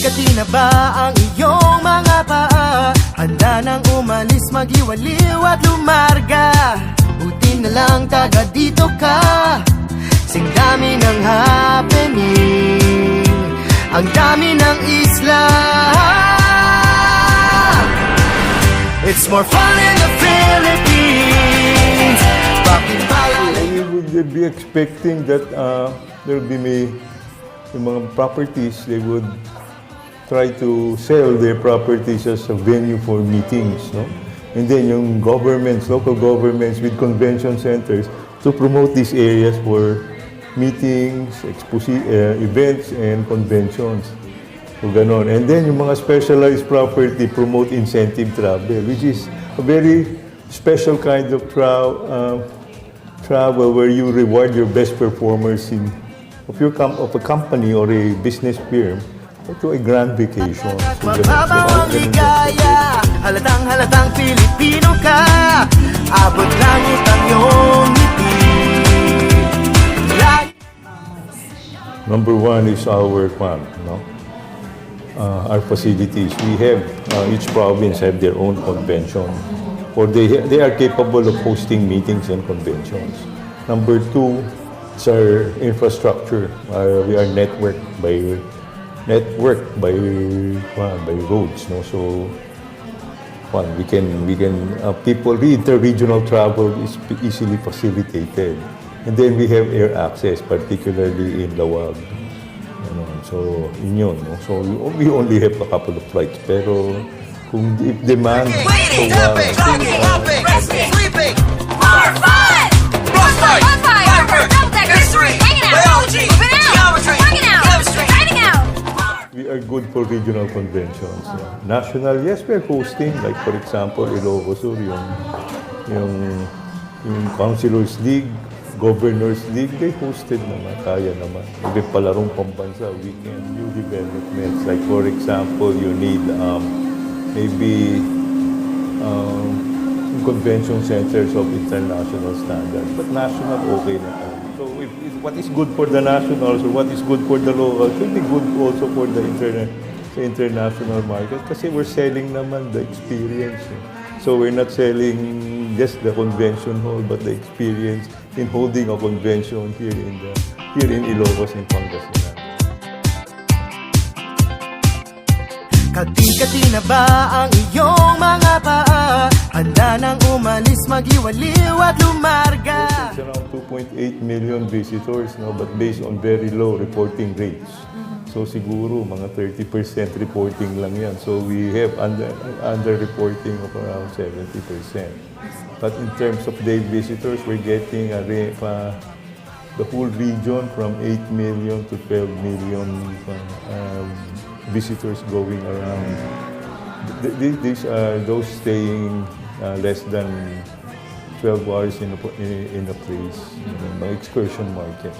Katingkati na ba ang iyong mga paa? Handa nang umalis, mag-iwaliw at lumarga. Buti na lang taga dito ka. Sing dami ng happening, ang dami ng isla. It's more fun in the Philippines. Bakit pala? Would they be expecting that there will be yung mga properties, they would try to sell their properties as a venue for meetings, no? And then yung governments, local governments with convention centers to promote these areas for meetings, events, and conventions. So ganon. And then yung mga specialized property promote incentive travel, which is a very special kind of travel where you reward your best performers of a company or a business firm to a grand vacation. So mababaw ang ligaya, halatang Pilipino ka. Abot langit ang iyong ngiti. Number one is our farm, no? Our facilities. We have each province have their own convention, or they are capable of hosting meetings and conventions. Number two, it's our infrastructure. We are networked by roads, no? So we can people inter-regional travel is easily facilitated, and then we have air access, particularly in LAOAG. So yun, no? So we only have a couple of flights, pero kung if demand, sleeping, more fun! Frostbite, fiber, history, biology, geometry, chemistry, dining out. we are good for regional conventions. National, yes, we are hosting, like for example, Ilocos Sur, yung Councilors League, Governors League, they hosted naman, kaya naman. May palarong pambansa, weekend, new developments. Like for example, you need maybe convention centers of international standards, but national okay na. So if what is good for the nationals or what is good for the local should be good also for the international market, kasi we're selling naman the experience. So we're not selling just the convention hall, but the experience in holding a convention here in Ilocos, in Pangasinan. Katingkati na ba ang iyong mga paa? Handa nang umalis, mag-iwaliw at lumarga. It's around 2.8 million visitors, no, but based on very low reporting rates. So siguro mga 30% reporting lang yan. So we have under-reporting of around 70%. But in terms of day visitors, we're getting the whole region from 8 million to 12 million visitors going around. These are those staying less than 12 hours in a place, the excursion market.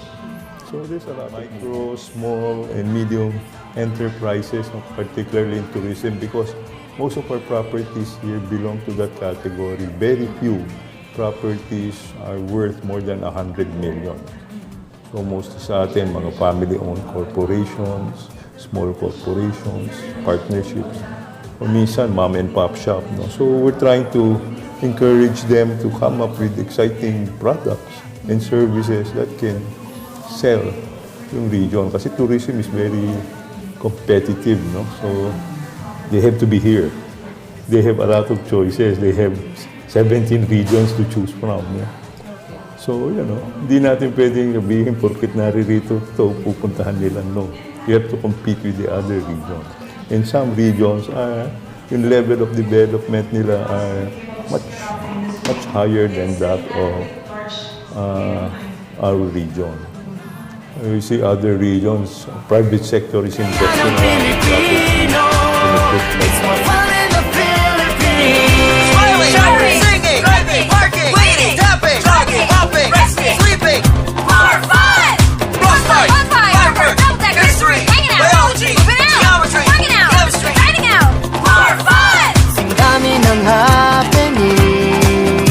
So there's a lot of micro, small, and medium enterprises, particularly in tourism, because most of our properties here belong to that category. Very few properties are worth more than 100 million. So most sa atin, mga family-owned corporations, small corporations, partnerships, o minsan mom and pop shop. No? So we're trying to encourage them to come up with exciting products and services that can sell yung region. Kasi tourism is very competitive, no? So they have to be here. They have a lot of choices. They have 17 regions to choose from. Yeah? So, hindi natin pwedeng sabihin porket naririto ito, pupuntahan nila. No. You have to compete with the other regions. In some regions, yung level of development nila are much higher than that of our region. You see other regions, private sector is investing Filipino, it's more fun in the Philippines. Smiling, shouting, singing, driving, parking, waiting, tapping, jogging, hopping, resting, sleeping. More fun! Frostbite, fiber, history, biology, geometry, chemistry, dining out. More fun! Sing dami ng happening,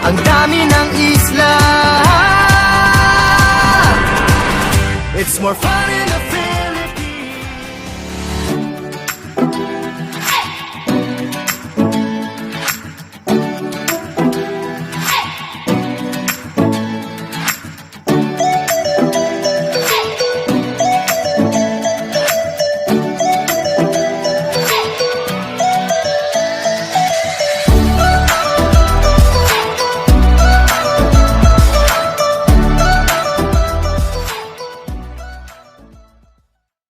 ang dami ng isla. It's more fun in